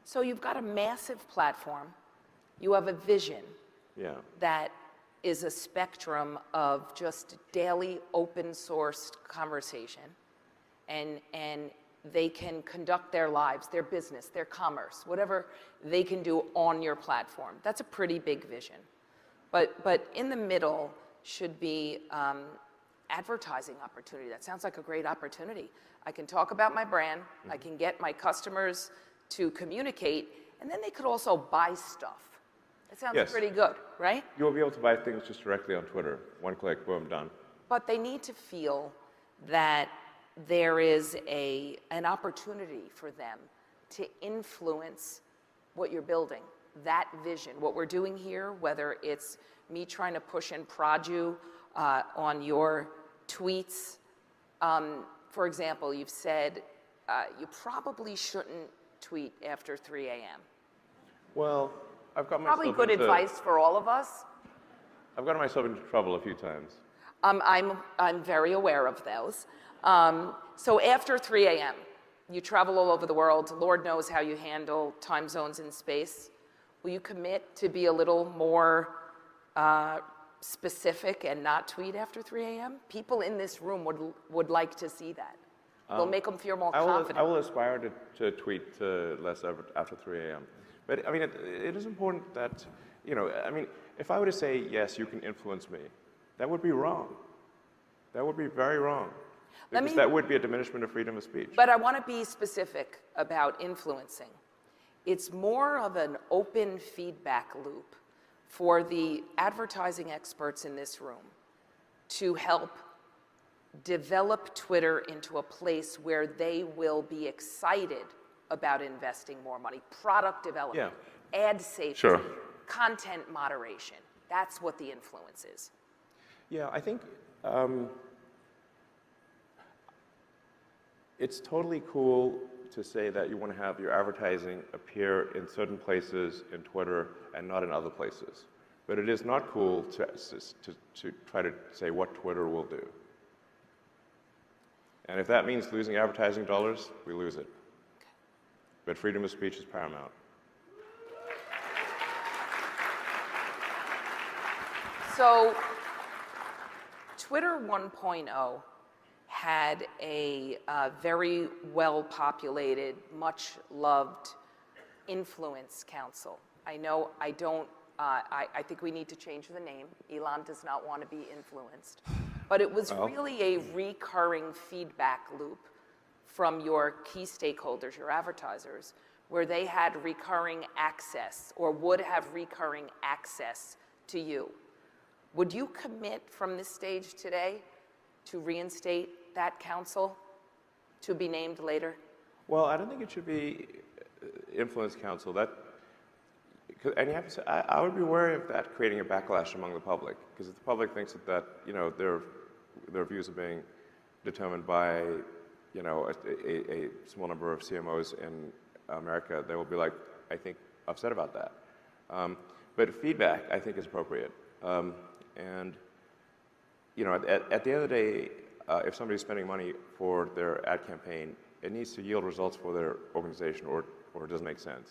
So you've got a massive platform. You have a vision that is a spectrum of just daily open sourced conversation. And they can conduct their lives, their business, their commerce, whatever they can do on your platform. That's a pretty big vision. But in the middle should be advertising opportunity. That sounds like a great opportunity. I can talk about my brand, I can get my customers to communicate, and then they could also buy stuff. That sounds pretty good, right? You'll be able to buy things just directly on Twitter. One click, boom, done. But they need to feel that there is an opportunity for them to influence what you're building, that vision. What we're doing here, whether it's me trying to push and prod you on your tweets. For example, you've said you probably shouldn't tweet after 3 a.m. Well, I've got myself Probably good advice for all of us. I've gotten myself into trouble a few times. I'm very aware of those. So after 3 a.m., you travel all over the world. Lord knows how you handle time zones in space. Will you commit to be a little more specific and not tweet after 3 a.m.? People in this room would like to see that. It'll make them feel more confident. I will aspire to tweet less after 3 a.m. But I mean, it is important that, I mean, if I were to say, yes, you can influence me, that would be wrong. That would be very wrong. Because that would be a diminishment of freedom of speech. But I want to be specific about influencing. It's more of an open feedback loop for the advertising experts in this room to help develop Twitter into a place where they will be excited about investing more money. Product development, ad safety, content moderation. That's what the influence is. Yeah, I think it's totally cool to say that you want to have your advertising appear in certain places in Twitter and not in other places. But it is not cool to try to say what Twitter will do. And if that means losing advertising dollars, we lose it. But freedom of speech is paramount. So Twitter 1.0 had a very well-populated, much-loved influence council. I think we need to change the name. Elon does not want to be influenced. But it was really a recurring feedback loop from your key stakeholders, your advertisers, where they had recurring access or would have recurring access to you. Would you commit from this stage today to reinstate that council to be named later? Well, I don't think it should be influence council. And you have to say, I would be wary of that creating a backlash among the public, because if the public thinks that their views are being determined by a small number of CMOs in America, they will be I think, upset about that. But feedback, I think, is appropriate. And at the end of the day, if somebody's spending money for their ad campaign, it needs to yield results for their organization, or it doesn't make sense.